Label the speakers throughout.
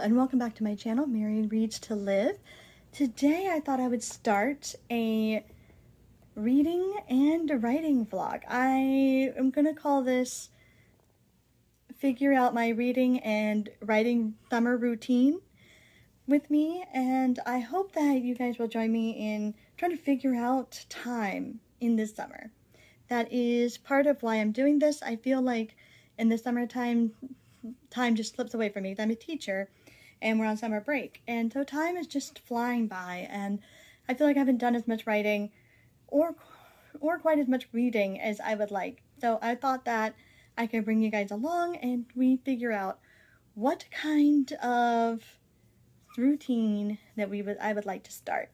Speaker 1: and welcome back to my channel, Mary Reads to Live. Today I thought I would start a reading and writing vlog. I am going to call this Figure Out My Reading and Writing Summer Routine with me, and I hope that you guys will join me in trying to figure out time in this summer. That is part of why I'm doing this. I feel like in the summertime, time just slips away from me. I'm a teacher and we're on summer break, and so time is just flying by, and I feel like I haven't done as much writing or quite as much reading as I would like. So I thought that I could bring you guys along and we figure out what kind of routine that I would like to start.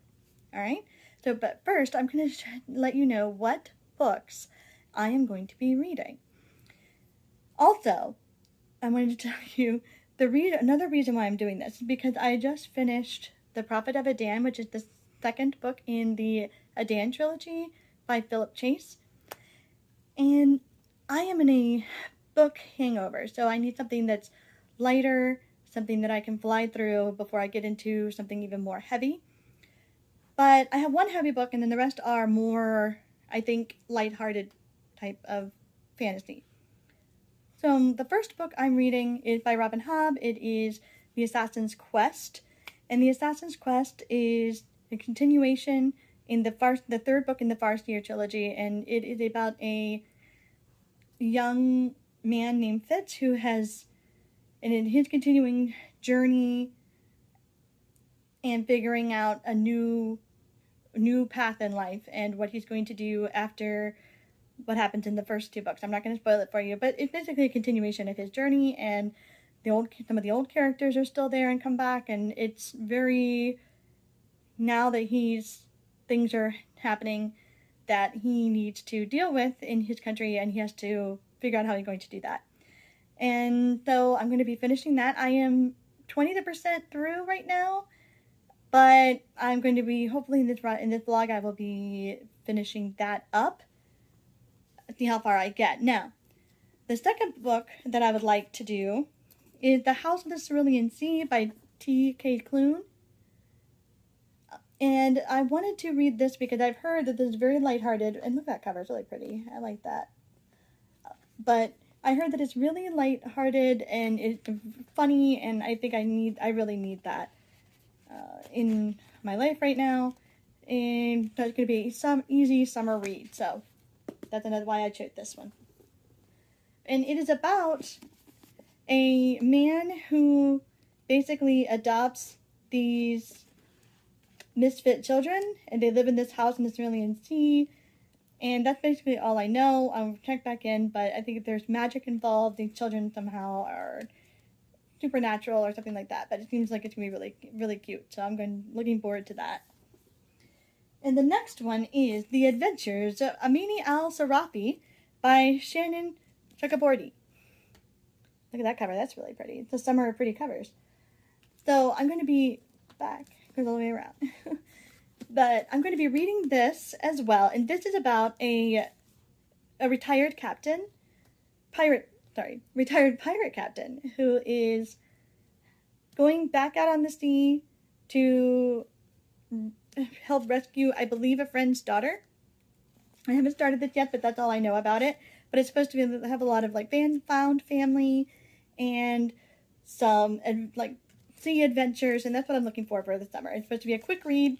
Speaker 1: All right, so but first I'm going to let you know what books I am going to be reading. Also, I wanted to tell you another reason why I'm doing this is because I just finished The Prophet of Adan, which is the second book in the Adan trilogy by Philip Chase. And I am in a book hangover, so I need something that's lighter, something that I can fly through before I get into something even more heavy. But I have one heavy book, and then the rest are more, I think, lighthearted type of fantasy. So the first book I'm reading is by Robin Hobb. It is The Assassin's Quest. And The Assassin's Quest is a continuation in the third book in the Farseer trilogy, and it is about a young man named Fitz who has, and in his continuing journey and figuring out a new path in life and what he's going to do after what happens in the first two books. I'm not going to spoil it for you, but it's basically a continuation of his journey, and some of the old characters are still there and come back, and it's very, now that things are happening that he needs to deal with in his country, and he has to figure out how he's going to do that. And so I'm going to be finishing that. I am 20% through right now, but I'm going to be, hopefully in this vlog, I will be finishing that up. See how far I get. Now, the second book that I would like to do is The House of the Cerulean Sea by T.K. Klune. And I wanted to read this because I've heard that this is very lighthearted, and look, that cover is really pretty. I like that. But I heard that it's really lighthearted and it's funny, and I think I really need that in my life right now. And that's going to be some easy summer read, so that's another why I chose this one. And it is about a man who basically adopts these misfit children, and they live in this house in the Cerulean Sea, and that's basically all I know. I'll check back in, but I think if there's magic involved, these children somehow are supernatural or something like that, but it seems like it's going to be really, really cute, so I'm looking forward to that. And the next one is The Adventures of Amina al-Sarifi by Shannon Chakraborty. Look at that cover. That's really pretty. It's a summer of pretty covers. So I'm going to be back. Goes all the way around. But I'm going to be reading this as well. And this is about a retired retired pirate captain who is going back out on the sea to help rescue, I believe, a friend's daughter. I haven't started this yet, but that's all I know about it. But it's supposed to have a lot of like found family and some like sea adventures, and that's what I'm looking for the summer. It's supposed to be a quick read.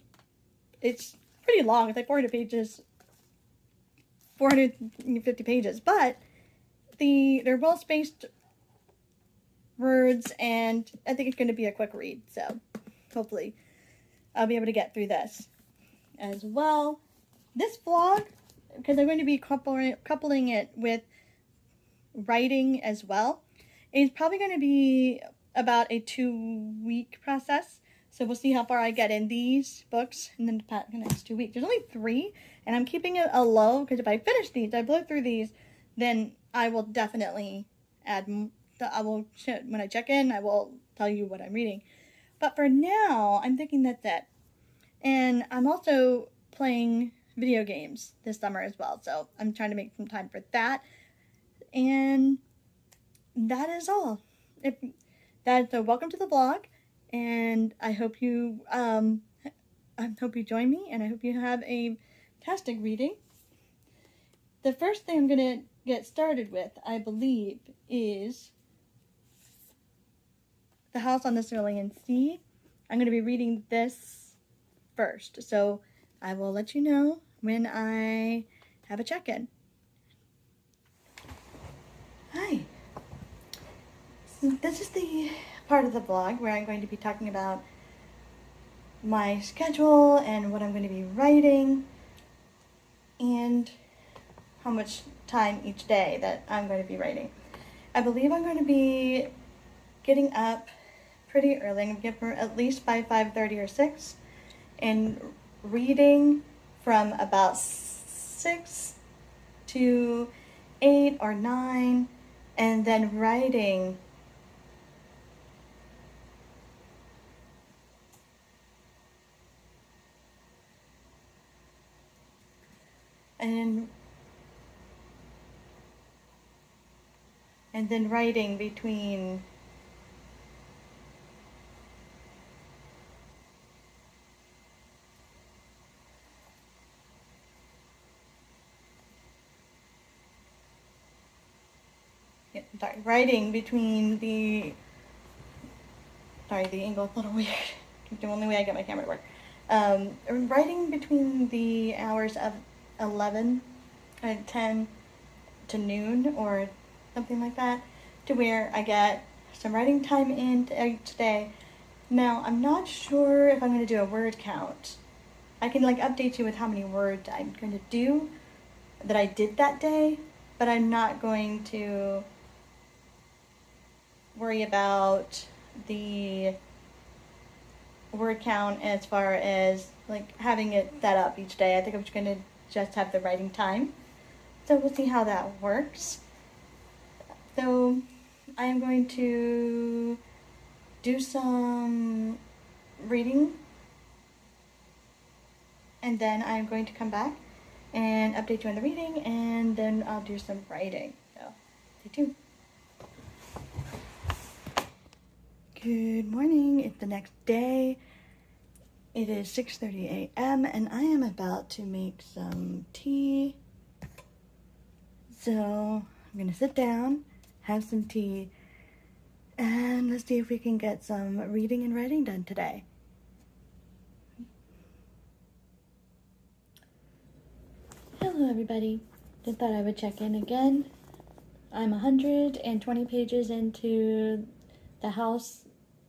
Speaker 1: It's pretty long. It's like 400 pages, 450 pages, but they're well spaced words, and I think it's going to be a quick read. So hopefully I'll be able to get through this as well. This vlog, because I'm going to be coupling it with writing as well, is probably going to be about a 2-week process. So we'll see how far I get in these books in the next 2 weeks. There's only 3, and I'm keeping it a low, because if I finish these, I blow through these, then I will definitely add, when I check in, I will tell you what I'm reading. But for now, I'm thinking that's it. And I'm also playing video games this summer as well, so I'm trying to make some time for that. And that is all. So welcome to the vlog. and I hope you join me, and I hope you have a fantastic reading. The first thing I'm going to get started with, I believe, is The House on the Cerulean Sea. I'm going to be reading this first, so I will let you know when I have a check-in. Hi. So this is the part of the vlog where I'm going to be talking about my schedule and what I'm going to be writing and how much time each day that I'm going to be writing. I believe I'm going to be getting up pretty early. I'm going to get up at least by 5:30 or 6 and reading from about 6 to 8 or 9, and then writing and then writing between writing between the angle's a little weird. The only way I get my camera to work. Writing between the hours of 11 and 10 to noon or something like that, to where I get some writing time in each day. Now, I'm not sure if I'm going to do a word count. I can update you with how many words I'm going to do that I did that day, but I'm not going to worry about the word count as far as having it set up each day. I think I'm just going to just have the writing time. So we'll see how that works. So I am going to do some reading, and then I'm going to come back and update you on the reading, and then I'll do some writing. So stay tuned. Good morning. It's the next day. It is 6:30 a.m. and I am about to make some tea. So I'm going to sit down, have some tea, and let's see if we can get some reading and writing done today. Hello everybody. Just thought I would check in again. I'm 120 pages into The House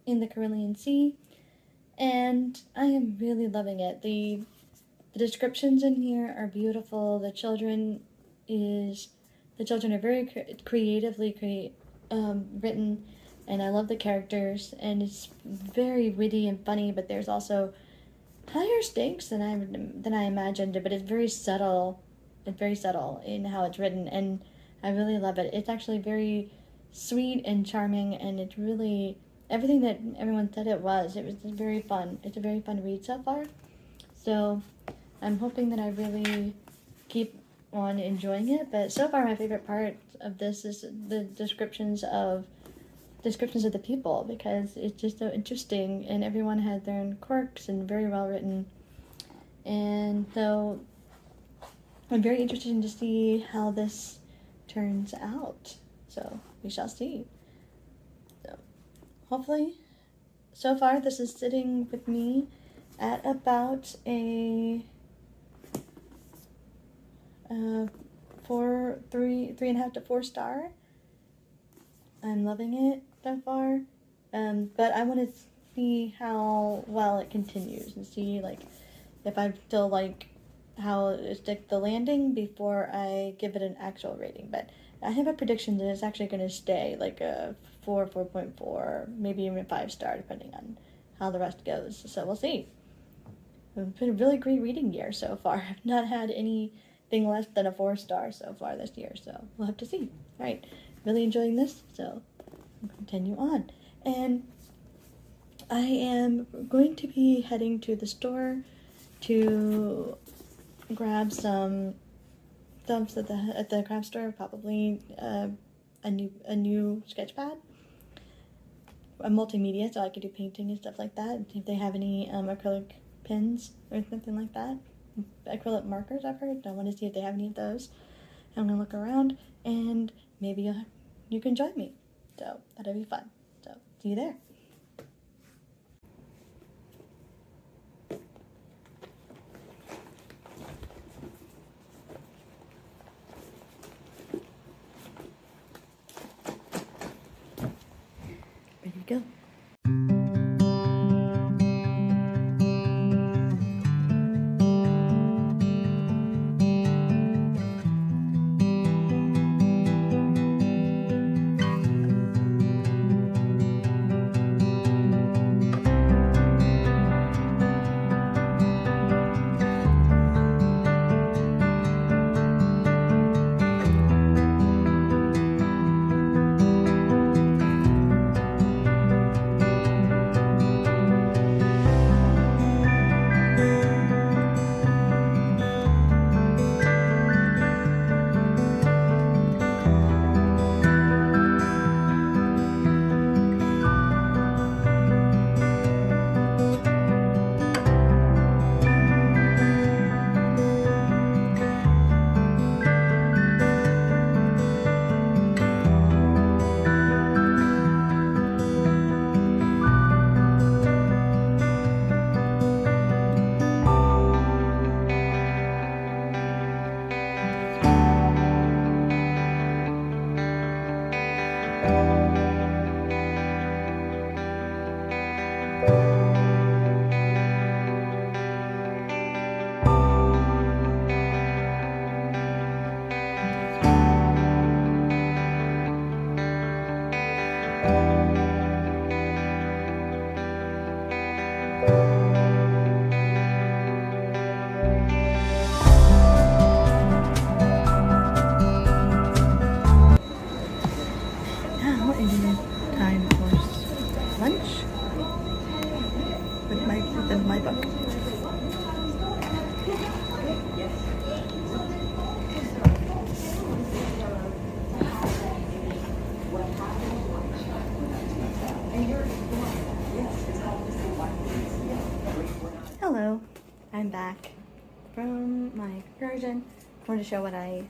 Speaker 1: in the Cerulean Sea, and I am really loving it. The descriptions in here are beautiful. The children are very creatively written, and I love the characters, and it's very witty and funny, but there's also higher stakes than I imagined, but it's very subtle. It's very subtle in how it's written, and I really love it. It's actually very sweet and charming, and it's really everything that everyone said it was. It was very fun. It's a very fun read so far. So I'm hoping that I really keep on enjoying it. But so far, my favorite part of this is the descriptions of the people, because it's just so interesting, and everyone had their own quirks and very well written. And so I'm very interested to see how this turns out. So we shall see. So hopefully, so far this is sitting with me at about a 3.5 to 4 star. I'm loving it so far, but I want to see how well it continues and see if I still like how it's the landing before I give it an actual rating. But I have a prediction that it's actually going to stay a 4.4, maybe even a 5 star, depending on how the rest goes. So we'll see. It's been a really great reading year so far. I've not had anything less than a 4 star so far this year, so we'll have to see. All right, really enjoying this, so I'll continue on. And I am going to be heading to the store to grab some thumbs at the craft store, probably a new sketch pad, multimedia, so I could do painting and stuff like that. If they have any acrylic pens or something like that. Acrylic markers, I've heard. I want to see if they have any of those. I'm going to look around, and maybe you can join me. So that'll be fun. So see you there. Ready to go. Now it is time for lunch with my book. Hello, I'm back from my excursion. I want to show what I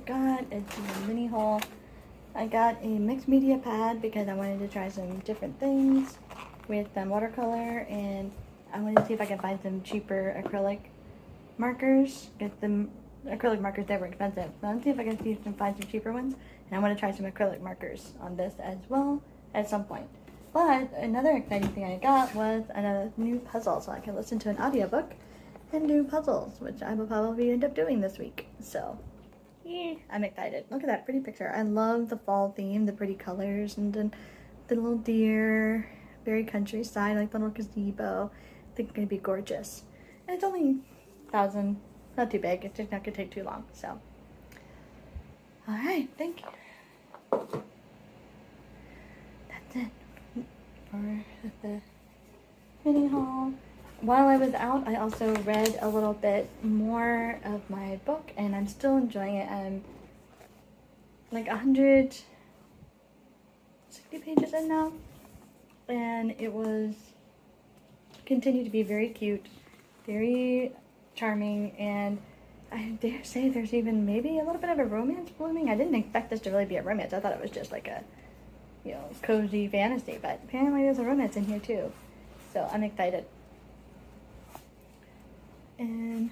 Speaker 1: got. It's a mini haul. I got a mixed media pad because I wanted to try some different things with watercolor, and I wanted to see if I could find some cheaper acrylic markers. Get them acrylic markers, they were expensive. So let's see if I can find some cheaper ones. And I want to try some acrylic markers on this as well at some point. But another exciting thing I got was a new puzzle, so I can listen to an audiobook and do puzzles, which I will probably end up doing this week. So yeah, I'm excited. Look at that pretty picture. I love the fall theme, the pretty colors, and then the little deer, very countryside, like the little gazebo. I think it's gonna be gorgeous. And it's only 1,000, not too big. It's just not gonna take too long. So, all right, thank you. That's it for the mini haul. While I was out, I also read a little bit more of my book, and I'm still enjoying it. I'm like 160 pages in now, and it was continued to be very cute, very charming, and I dare say there's even maybe a little bit of a romance blooming. I didn't expect this to really be a romance. I thought it was just like a, cozy fantasy, but apparently there's a romance in here too. So I'm excited. And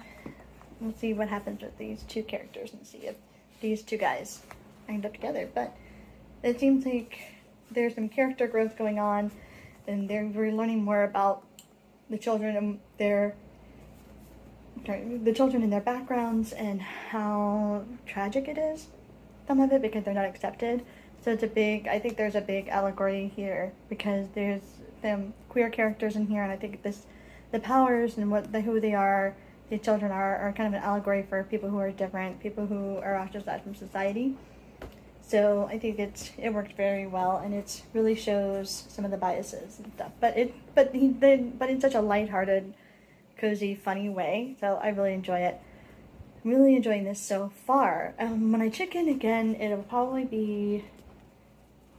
Speaker 1: we'll see what happens with these two characters and see if these two guys end up together. But it seems like there's some character growth going on, and we're learning more about the children and their backgrounds and how tragic it is, some of it, because they're not accepted. So I think there's a big allegory here, because there's some queer characters in here, and I think the powers and who they are, the children are kind of an allegory for people who are different, people who are ostracized from society. So I think it worked very well, and it really shows some of the biases and stuff. But in such a lighthearted, cozy, funny way. So I really enjoy it. I'm really enjoying this so far. When I check in again, it'll probably be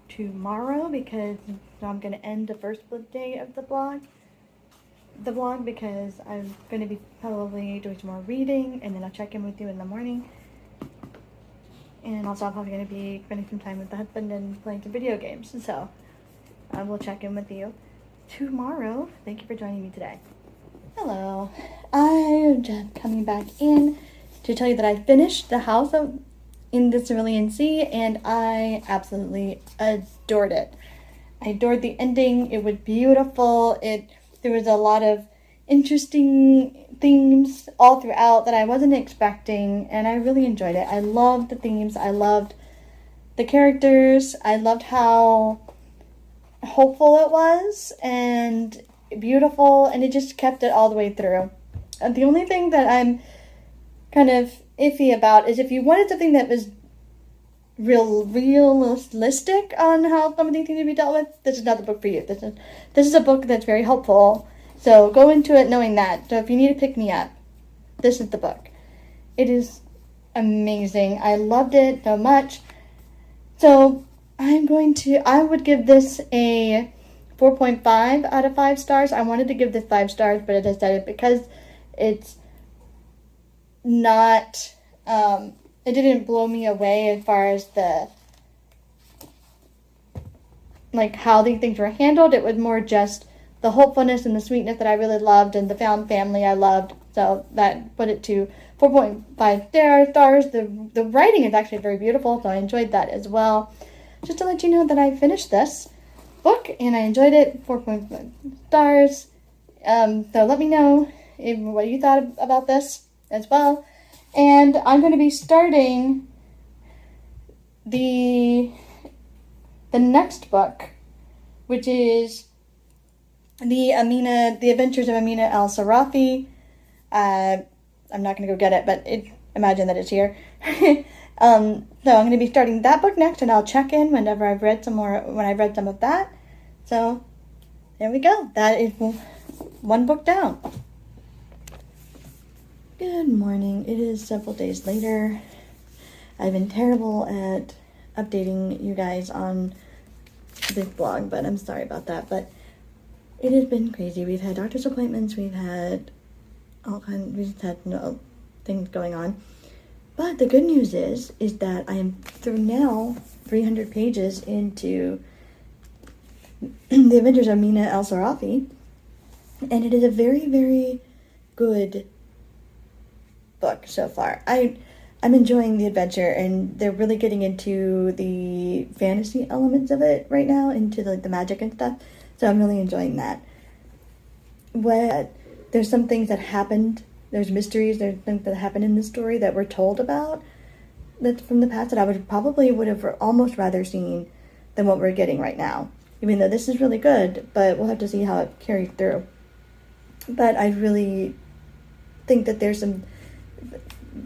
Speaker 1: tomorrow because I'm going to end the first day of the vlog because I'm going to be probably doing some more reading, and then I'll check in with you in the morning. And also I'm probably going to be spending some time with the husband and playing some video games. So I will check in with you tomorrow. Thank you for joining me today. Hello. I'm just coming back in to tell you that I finished the house in the Cerulean Sea, and I absolutely adored it. I adored the ending. It was beautiful. There was a lot of interesting themes all throughout that I wasn't expecting, and I really enjoyed it. I loved the themes. I loved the characters. I loved how hopeful it was and beautiful, and it just kept it all the way through. And the only thing that I'm kind of iffy about is if you wanted something that was realistic on how some of these things to be dealt with, this is not the book for you. This is a book that's very helpful. So go into it knowing that. So if you need to pick me up, this is the book. It is amazing. I loved it so much. So I would give this a 4.5 out of 5 stars. I wanted to give this 5 stars, but I decided because it's not, it didn't blow me away as far as how these things were handled. It was more just the hopefulness and the sweetness that I really loved, and the found family I loved. So that put it to 4.5 stars. The writing is actually very beautiful, so I enjoyed that as well. Just to let you know that I finished this book and I enjoyed it. 4.5 stars. So let me know what you thought about this as well. And I'm going to be starting the next book, which is the Adventures of Amina al Sarifi. I'm not going to go get it, but imagine that it's here. So I'm going to be starting that book next, and I'll check in whenever I've read some more, when I've read some of that. So there we go. That is one book down. Good morning. It is several days later. I've been terrible at updating you guys on this blog, but I'm sorry about that. But it has been crazy. We've had doctor's appointments. We've had things going on. But the good news is that I am through now 300 pages into The Adventures of Amina al Sarifi, and it is a very, very good book so far. I'm enjoying the adventure, and they're really getting into the fantasy elements of it right now, into the magic and stuff. So I'm really enjoying that. There's some things that happened. There's mysteries. There's things that happened in the story that we're told about that's from the past that I would have almost rather seen than what we're getting right now. Even though this is really good, but we'll have to see how it carries through. But I really think that there's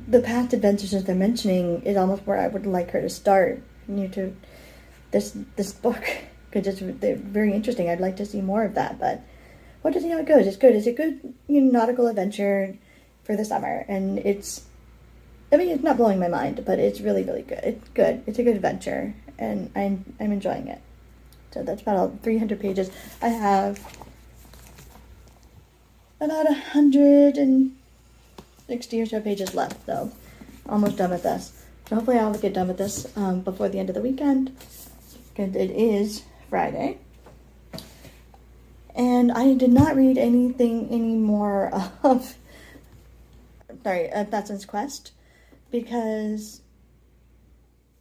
Speaker 1: the past adventures that they're mentioning is almost where I would like her to start. This book, because they're very interesting. I'd like to see more of that, but we'll just see how it goes. It's good. It's a good nautical adventure for the summer, and it's not blowing my mind, but it's really, really good. It's good. It's a good adventure, and I'm enjoying it. So that's about all 300 pages. I have about 160 or so pages left, so almost done with this. So hopefully I'll get done with this before the end of the weekend, because it is Friday. And I did not read anything anymore of Assassin's Quest, because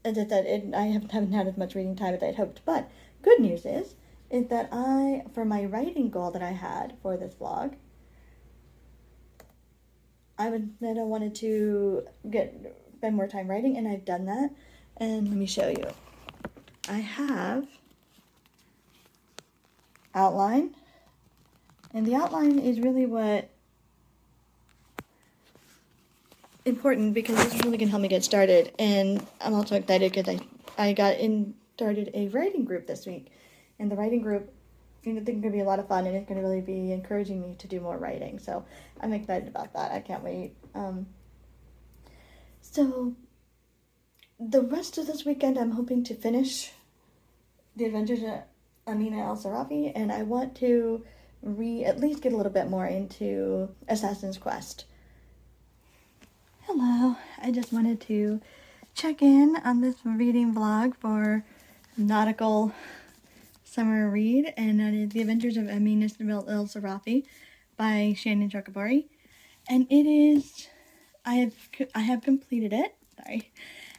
Speaker 1: as I said, I haven't had as much reading time as I'd hoped. But good news is that for my writing goal that I had for this vlog, I wanted to spend more time writing, and I've done that. And let me show you. I have outline, and the outline is really what important, because this is really going to help me get started. And I'm also excited because I started a writing group this week, and the writing group, I think it's going to be a lot of fun, and it's going to really be encouraging me to do more writing. So I'm excited about that. I can't wait. So the rest of this weekend, I'm hoping to finish The Adventures of Amina Sarifi, and I want to at least get a little bit more into Assassin's Quest. Hello, I just wanted to check in on this reading vlog for nautical summer read, and that is The Adventures of Amina Sarifi by Shannon Chakraborty. And it is, I have completed it. Sorry,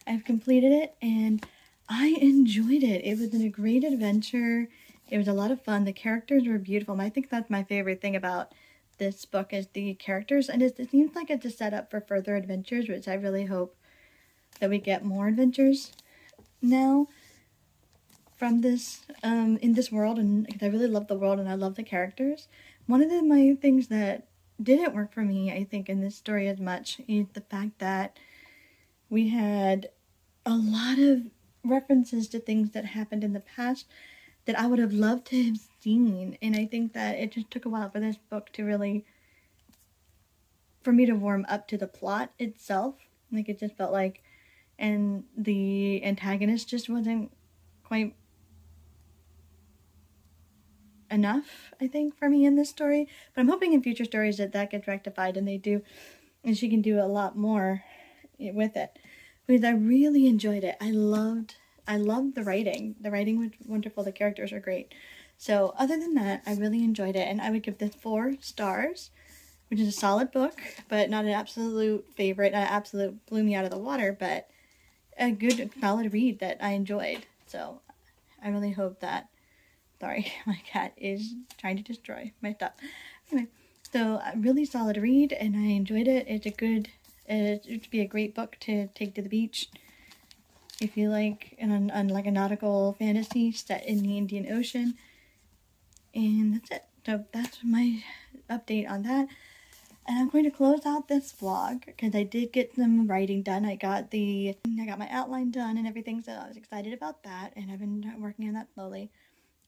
Speaker 1: I've completed it, and I enjoyed it. It was a great adventure. It was a lot of fun. The characters were beautiful, and I think that's my favorite thing about this book is the characters, and it seems like it's a setup for further adventures, which I really hope that we get more adventures now from this in this world, and because I really love the world and I love the characters. One of my things that didn't work for me, I think, in this story as much is the fact that we had a lot of references to things that happened in the past that I would have loved to have seen, and I think that it just took a while for this book to really, for me to warm up to the plot itself. Like, it just felt like, and the antagonist just wasn't quite enough, I think, for me in this story. But I'm hoping in future stories that gets rectified, and they do, and she can do a lot more with it, because I really enjoyed it. I loved the writing. The writing was wonderful. The characters are great. So other than that, I really enjoyed it, and I would give this 4 stars, which is a solid book, but not an absolute favorite. Not absolute blew me out of the water, but a good, solid read that I enjoyed. So I really hope that. Sorry, my cat is trying to destroy my stuff. Anyway, so a really solid read, and I enjoyed it. It's a good, it would be a great book to take to the beach if you like, on like a nautical fantasy set in the Indian Ocean. And that's it. So that's my update on that. And I'm going to close out this vlog because I did get some writing done. I got my outline done and everything, so I was excited about that, and I've been working on that slowly.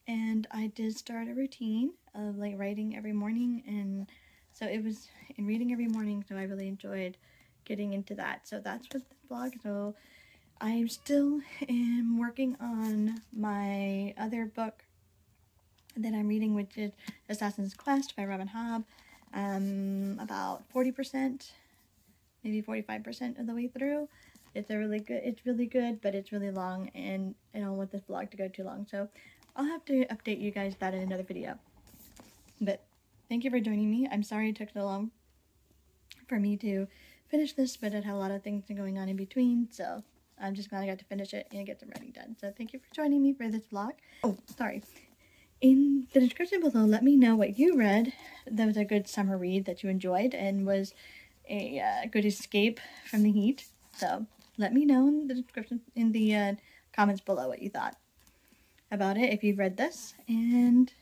Speaker 1: And I did start a routine of like writing every morning, and so it was in reading every morning, so I really enjoyed getting into that. So that's what the vlog. So I still am working on my other book that I'm reading, which is Assassin's Quest by Robin Hobb. About 40%, maybe 45% of the way through. It's really good, but it's really long, and I don't want this vlog to go too long, so I'll have to update you guys that in another video. But thank you for joining me. I'm sorry it took so long for me to finish this, but it had a lot of things going on in between, so I'm just glad I got to finish it and get some writing done. So thank you for joining me for this vlog. Oh, sorry. In the description below, let me know what you read that was a good summer read that you enjoyed and was a good escape from the heat. So let me know in the description, in the comments below, what you thought about it if you've read this. And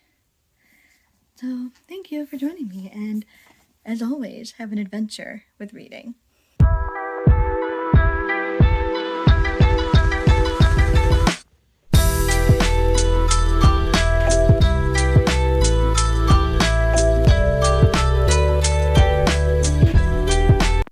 Speaker 1: so thank you for joining me, and as always, have an adventure with reading.